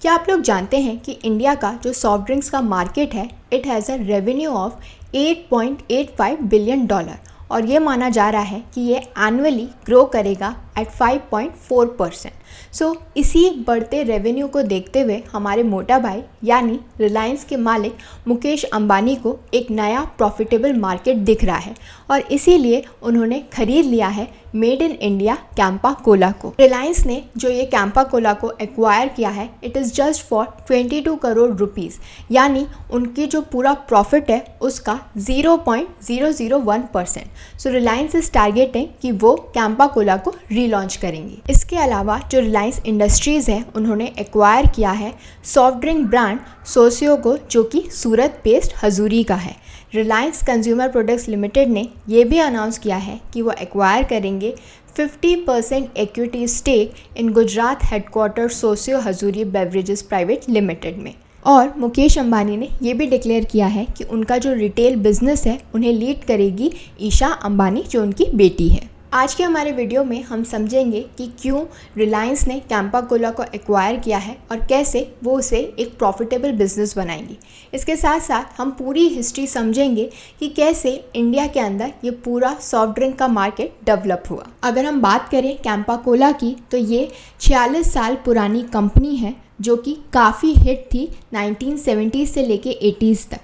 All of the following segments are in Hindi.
क्या आप लोग जानते हैं कि इंडिया का जो सॉफ्ट ड्रिंक्स का मार्केट है, it has a revenue of $8.85 billion और ये माना जा रहा है कि ये एनुअली ग्रो करेगा एट 5.4%। सो इसी बढ़ते रेवेन्यू को देखते हुए हमारे मोटा भाई यानी रिलायंस के मालिक मुकेश अंबानी को एक नया प्रॉफिटेबल मार्केट दिख रहा है और इसीलिए उन्होंने खरीद लिया है made in India Campa Cola को। रिलायंस ने जो ये कैंपा कोला को एक्वायर किया है, it is just for 22 crore rupees, यानी उनकी जो पूरा प्रॉफिट है उसका 0.001%। सो रिलायंस इज टारगेटिंग कि वो कैंपा कोला को रीलॉन्च करेंगे। इसके अलावा जो रिलायंस इंडस्ट्रीज़ है, उन्होंने एक्वायर किया है सॉफ्ट ड्रिंक ब्रांड सोसियो को, जो कि सूरत बेस्ड हजूरी का है। रिलायंस कंज्यूमर प्रोडक्ट्स लिमिटेड ने ये भी अनाउंस किया है कि वो एक्वायर करेंगे 50% equity stake in Gujarat headquarter Sosyo Hajoori beverages private limited में। और मुकेश अंबानी ने ये भी डिक्लेयर किया है कि उनका जो रिटेल बिजनेस है उन्हें लीड करेगी ईशा अंबानी, जो उनकी बेटी है। आज के हमारे वीडियो में हम समझेंगे कि क्यों रिलायंस ने कैंपा कोला को एक्वायर किया है और कैसे वो उसे एक प्रॉफिटेबल बिजनेस बनाएंगी। इसके साथ साथ हम पूरी हिस्ट्री समझेंगे कि कैसे इंडिया के अंदर ये पूरा सॉफ्ट ड्रिंक का मार्केट डेवलप हुआ। अगर हम बात करें कैंपा कोला की, तो ये 46 साल पुरानी कंपनी है जो कि काफ़ी हिट थी 1970s से लेके 80s तक।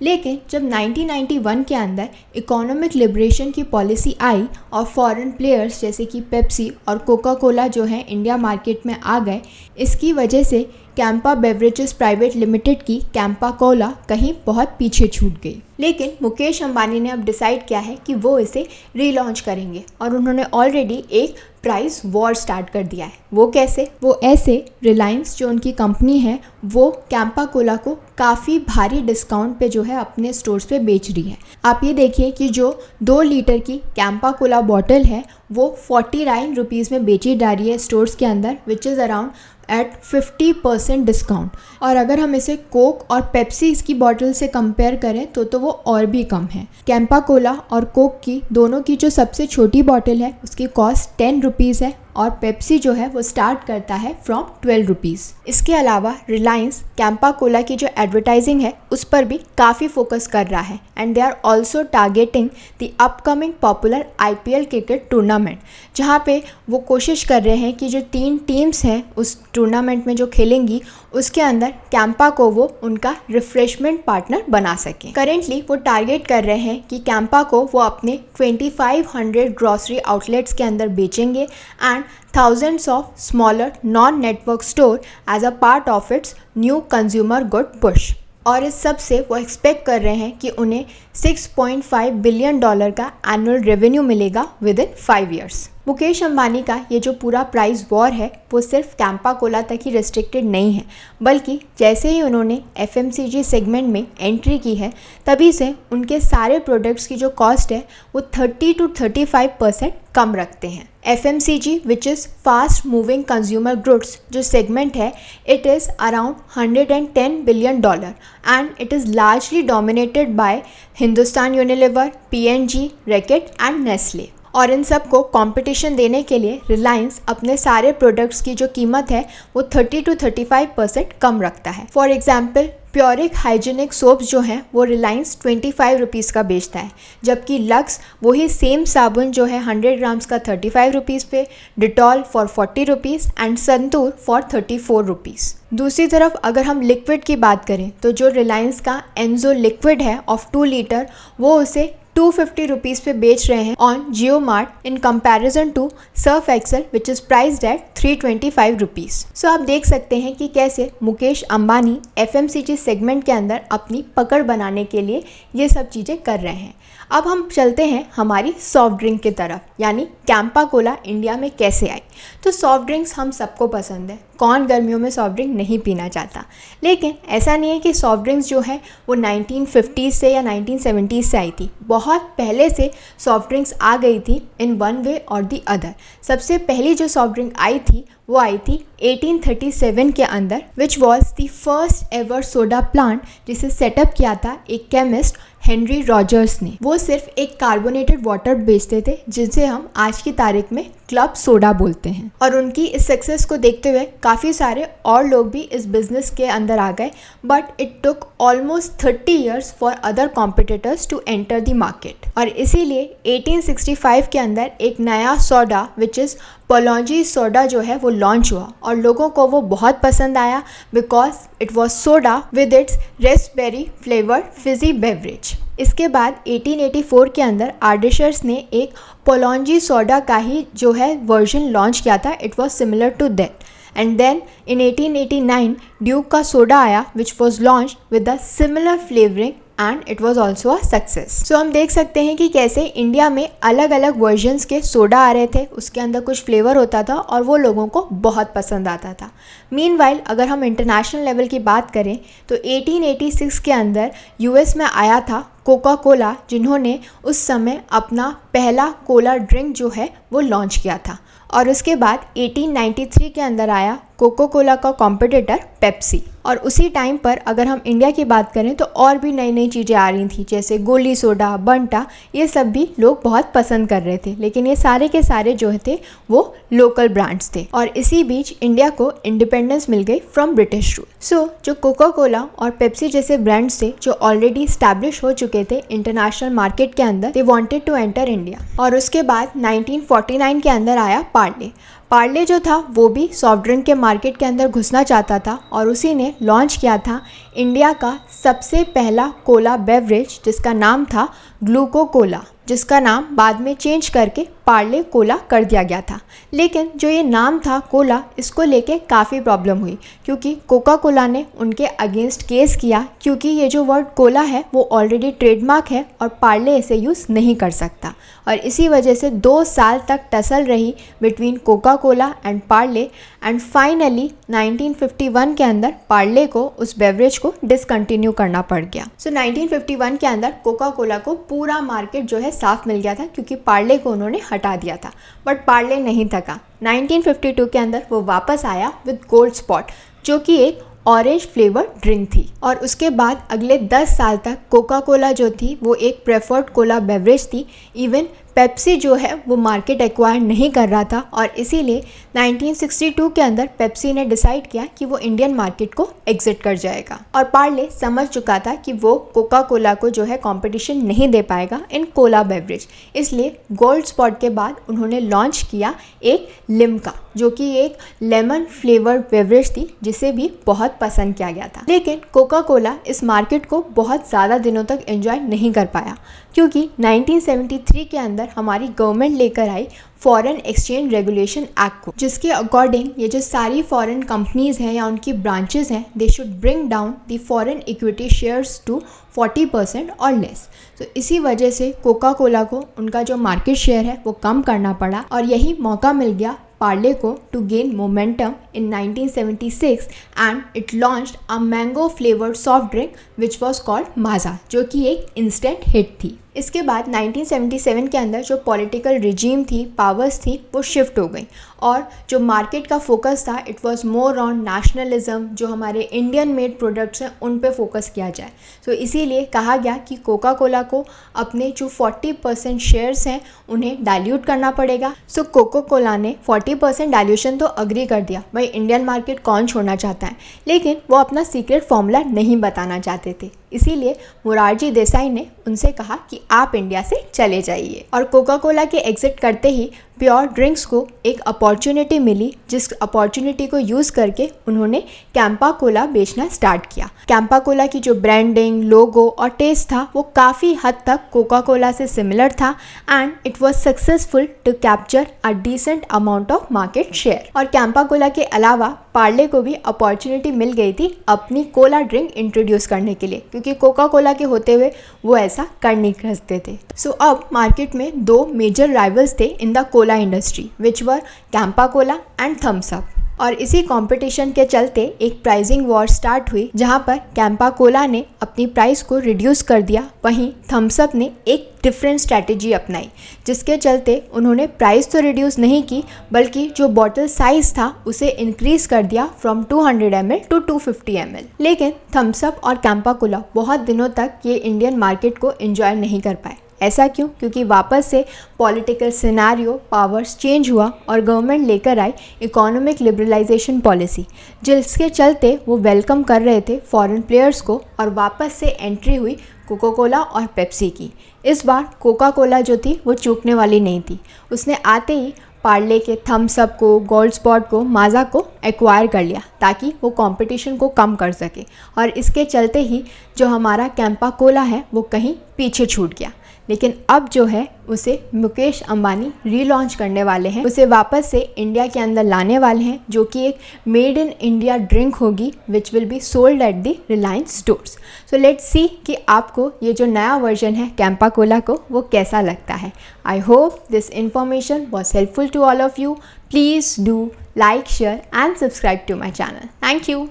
लेकिन जब 1991 के अंदर इकोनॉमिक लिबरेशन की पॉलिसी आई और फॉरेन प्लेयर्स जैसे कि पेप्सी और कोका कोला जो है इंडिया मार्केट में आ गए, इसकी वजह से कैंपा बेवरेजेस प्राइवेट लिमिटेड की कैंपा कोला कहीं बहुत पीछे छूट गई। लेकिन मुकेश अंबानी ने अब डिसाइड किया है कि वो इसे रीलॉन्च करेंगे और उन्होंने ऑलरेडी एक प्राइस वॉर स्टार्ट कर दिया है। वो कैसे? वो ऐसे, रिलायंस जो उनकी कंपनी है वो कैंपा कोला को काफ़ी भारी डिस्काउंट पे जो है अपने स्टोर्स पे बेच रही है। आप ये देखिए कि जो 2 लीटर की कैंपा कोला बॉटल है वो 49 रुपीज़ में बेची जा रही है स्टोर्स के अंदर, which is around at 50% discount. और अगर हम इसे कोक और पेप्सी इसकी बॉटल से कंपेयर करें तो वो और भी कम है। कैंपा कोला और कोक की दोनों की जो सबसे छोटी बॉटल है उसकी कॉस्ट 10 रुपीज़ है और पेप्सी जो है वो स्टार्ट करता है फ्रॉम 12 रुपीज़। इसके अलावा रिलायंस कैंपा कोला की जो एडवर्टाइजिंग है उस पर भी काफ़ी फोकस कर रहा है and they are also targeting the upcoming popular IPL cricket tournament, जहाँ पे वो कोशिश कर रहे हैं कि जो 3 टीम्स हैं उस टूर्नामेंट में जो खेलेंगी उसके अंदर कैंपा को वो उनका रिफ्रेशमेंट पार्टनर बना सकें। करेंटली वो टारगेट कर रहे हैं कि कैंपा को वो अपने 2500 ग्रॉसरी आउटलेट्स के अंदर बेचेंगे and thousands of smaller non-network store as a part of its new consumer good push। और इस सब से वो एक्सपेक्ट कर रहे हैं कि उन्हें $6.5 बिलियन का एनुअल रेवेन्यू मिलेगा with in 5 years। Mukesh Ambani का ये जो पूरा प्राइस वॉर है वो सिर्फ कैंपा कोला तक ही रिस्ट्रिक्टेड नहीं है, बल्कि जैसे ही उन्होंने FMCG सेगमेंट में एंट्री की है तभी से उनके सारे प्रोडक्ट्स की जो कॉस्ट है वो 30 to 35% कम रखते हैं। FMCG which is fast moving consumer goods जो सेगमेंट है, it is around $110 billion and it is largely dominated by Hindustan Unilever, P&G, racket and Nestle. और इन सब को कंपटीशन देने के लिए रिलायंस अपने सारे प्रोडक्ट्स की जो कीमत है वो 30 to 35% कम रखता है। फॉर एग्जाम्पल प्योरिक हाइजीनिक सोप्स जो हैं वो रिलायंस 25 रुपीज़ का बेचता है, जबकि लक्स वही सेम साबुन जो है 100 ग्राम्स का 35 रुपीज़ पे, Dettol for 40 rupees and santoor for 34 rupees. दूसरी तरफ अगर हम लिक्विड की बात करें तो जो रिलायंस का एनजो लिक्विड है ऑफ 2 लीटर वो उसे 250 रुपीज़ पे बेच रहे हैं on Jio mart in comparison to Surf Excel which is priced at 325 rupees. So आप देख सकते हैं कि कैसे मुकेश अंबानी FMCG सेगमेंट के अंदर अपनी पकड़ बनाने के लिए ये सब चीज़ें कर रहे हैं। अब हम चलते हैं हमारी सॉफ्ट ड्रिंक की तरफ, यानी कैंपा कोला इंडिया में कैसे आई। तो सॉफ्ट ड्रिंक्स हम सबको पसंद है, कौन गर्मियों में सॉफ्ट ड्रिंक नहीं पीना चाहता। लेकिन ऐसा नहीं है कि सॉफ्ट ड्रिंक्स जो है वो 1950s से या 1970s से आई थी। बहुत पहले से सॉफ्ट ड्रिंक्स आ गई थी इन वन वे और दी अदर। सबसे पहली जो सॉफ्ट ड्रिंक आई थी वो आई थी 1837 के अंदर, which was the first ever soda plant जिसे सेटअप किया था एक केमिस्ट हेनरी रॉजर्स ने। वो सिर्फ एक कार्बोनेटेड वाटर बेचते थे जिसे हम आज की तारीख में क्लब सोडा बोलते हैं। और उनकी इस सक्सेस को देखते हुए काफ़ी सारे और लोग भी इस बिजनेस के अंदर आ गए, but it took almost 30 years for other competitors to enter the market. और इसीलिए 1865 के अंदर एक नया soda which is Pallonji soda जो है वो लॉन्च हुआ और लोगों को वो बहुत पसंद आया because it was soda with its Raspberry flavoured Fiji beverage. इसके बाद 1884 के अंदर आर्डिशर्स ने एक पोलॉन्जी सोडा का ही जो है वर्जन लॉन्च किया था। It was similar to that. And then in 1889 Duke का सोडा आया which was launch with the similar flavouring and it was also a success. So हम देख सकते हैं कि कैसे इंडिया में अलग अलग वर्जन्स के सोडा आ रहे थे, उसके अंदर कुछ फ्लेवर होता था और वो लोगों को बहुत पसंद आता था। मीनवाइल अगर हम इंटरनेशनल लेवल की बात करें तो 1886 के अंदर यूएस में आया था कोका कोला, जिन्होंने उस समय अपना पहला कोला ड्रिंक जो है वो लॉन्च किया था। और उसके बाद 1893 के अंदर आया कोका कोला का कॉम्पिटिटर पेप्सी। और उसी टाइम पर अगर हम इंडिया की बात करें तो और भी नई नई चीज़ें आ रही थी, जैसे गोली सोडा, बंटा, ये सब भी लोग बहुत पसंद कर रहे थे, लेकिन ये सारे के सारे जो थे वो लोकल ब्रांड्स थे। और इसी बीच इंडिया को इंडिपेंडेंस मिल गई फ्रॉम ब्रिटिश रूल। सो जो कोका कोला और पेप्सी जैसे ब्रांड्स थे जो ऑलरेडी स्टैब्लिश हो चुके थे इंटरनेशनल मार्केट के अंदर, they wanted to enter India. और उसके बाद 1949 के अंदर आया पार्ले। पार्ले जो था वो भी सॉफ्ट ड्रिंक के मार्केट के अंदर घुसना चाहता था और उसी ने लॉन्च किया था इंडिया का सबसे पहला कोला बेवरेज जिसका नाम था ग्लूको कोला, जिसका नाम बाद में चेंज करके पार्ले कोला कर दिया गया था। लेकिन जो ये नाम था कोला, इसको लेके काफ़ी प्रॉब्लम हुई क्योंकि कोका कोला ने उनके अगेंस्ट केस किया, क्योंकि ये जो वर्ड कोला है वो ऑलरेडी ट्रेडमार्क है और पार्ले इसे यूज़ नहीं कर सकता। और इसी वजह से 2 साल तक टसल रही between Coca Cola and Parle. And finally 1951 के अंदर पार्ले को उस बेवरेज को डिसकंटिन्यू करना पड़ गया। सो 1951 के अंदर कोका कोला को पूरा मार्केट जो है साफ मिल गया था क्योंकि पार्ले को उन्होंने हटा दिया था। बट पार्ले नहीं थका। 1952 के अंदर वो वापस आया विद गोल्ड स्पॉट, जो कि एक ऑरेंज फ्लेवर ड्रिंक थी। और उसके बाद अगले 10 साल तक कोका कोला जो थी वो एक प्रेफर्ड कोला बेवरेज थी। इवन पेप्सी जो है वो मार्केट एक्वायर नहीं कर रहा था और इसीलिए 1962 के अंदर पेप्सी ने डिसाइड किया कि वो इंडियन मार्केट को एग्जिट कर जाएगा। और पार्ले समझ चुका था कि वो कोका कोला को जो है कंपटीशन नहीं दे पाएगा इन कोला बेवरेज, इसलिए गोल्ड स्पॉट के बाद उन्होंने लॉन्च किया एक लिम्का, जो कि एक लेमन फ्लेवर्ड बेवरेज थी जिसे भी बहुत पसंद किया गया था। लेकिन कोका कोला इस मार्केट को बहुत ज़्यादा दिनों तक एंजॉय नहीं कर पाया क्योंकि 1973 के अंदर हमारी गवर्नमेंट लेकर आई फॉरेन एक्सचेंज रेगुलेशन एक्ट को, जिसके अकॉर्डिंग ये जो सारी फॉरेन कंपनीज़ हैं या उनकी ब्रांचेस हैं, they should bring down the foreign equity shares to 40% और लेस। तो इसी वजह से कोका कोला को उनका जो मार्केट शेयर है वो कम करना पड़ा और यही मौका मिल गया पार्ले को to gain momentum in 1976 and it launched a mango flavoured soft drink which was called Maaza, जो कि एक इंस्टेंट हिट थी। इसके बाद 1977 के अंदर जो पॉलिटिकल रिजीम थी, पावर्स थी, वो शिफ्ट हो गई और जो मार्केट का फोकस था it was more on nationalism, जो हमारे इंडियन मेड प्रोडक्ट्स हैं उन पे फोकस किया जाए। तो इसीलिए कहा गया कि कोका कोला को अपने जो 40% शेयर्स हैं उन्हें डाइल्यूट करना पड़ेगा। सो कोका कोला ने 40% डाइल्यूशन तो अग्री कर दिया, भाई इंडियन मार्केट कौन छोड़ना चाहता है, लेकिन वो अपना सीक्रेट फॉर्मूला नहीं बताना चाहते थे। इसीलिए मोरारजी देसाई ने उनसे कहा कि आप इंडिया से चले जाइए। और कोका कोला के एग्जिट करते ही प्योर ड्रिंक्स को एक अपॉर्चुनिटी मिली, जिस अपॉर्चुनिटी को यूज़ करके उन्होंने कैंपा कोला बेचना स्टार्ट किया। कैंपा कोला की जो ब्रांडिंग, लोगो और टेस्ट था वो काफ़ी हद तक कोका कोला से सिमिलर था and it was successful to capture a decent amount of market share. और कैंपा कोला के अलावा पार्ले को भी अपॉर्चुनिटी मिल गई थी अपनी कोला ड्रिंक इंट्रोड्यूस करने के लिए, क्योंकि कोका कोला के होते हुए वो ऐसा कर नहीं सकते थे। सो अब मार्केट में 2 मेजर राइवल्स थे in the Cola industry, which were Campa Cola and thumbs up. और इसी कंपटीशन के चलते एक प्राइसिंग वॉर स्टार्ट हुई, जहां पर कैंपा कोला ने अपनी प्राइस को रिड्यूस कर दिया, वहीं थम्स अप ने एक डिफरेंट स्ट्रैटेजी अपनाई, जिसके चलते उन्होंने प्राइस तो रिड्यूस नहीं की बल्कि जो बॉटल साइज था उसे इंक्रीज कर दिया फ्रॉम 200 ml टू 250 ml। लेकिन थम्स अप और कैंपा कोला बहुत दिनों तक ये इंडियन मार्केट को एंजॉय नहीं कर पाए। ऐसा क्यों? क्योंकि वापस से पॉलिटिकल सिनेरियो, पावर्स चेंज हुआ और गवर्नमेंट लेकर आई इकोनॉमिक लिबरलाइजेशन पॉलिसी, जिसके चलते वो वेलकम कर रहे थे फॉरेन प्लेयर्स को और वापस से एंट्री हुई कोका कोला और पेप्सी की। इस बार कोका कोला जो थी वो चूकने वाली नहीं थी। उसने आते ही पार्ले के थम्स अप को, गोल्ड स्पॉट को, माजा को एक्वायर कर लिया ताकि वो कंपटीशन को कम कर सके, और इसके चलते ही जो हमारा कैंपा कोला है वो कहीं पीछे छूट गया। लेकिन अब जो है उसे मुकेश अंबानी रीलॉन्च करने वाले हैं, उसे वापस से इंडिया के अंदर लाने वाले हैं, जो कि एक मेड इन इंडिया ड्रिंक होगी which will be sold at the Reliance stores. So let's see कि आपको ये जो नया वर्जन है कैंपा कोला को वो कैसा लगता है। I hope this information was helpful to all of you. Please do like, share and subscribe to my channel. Thank you.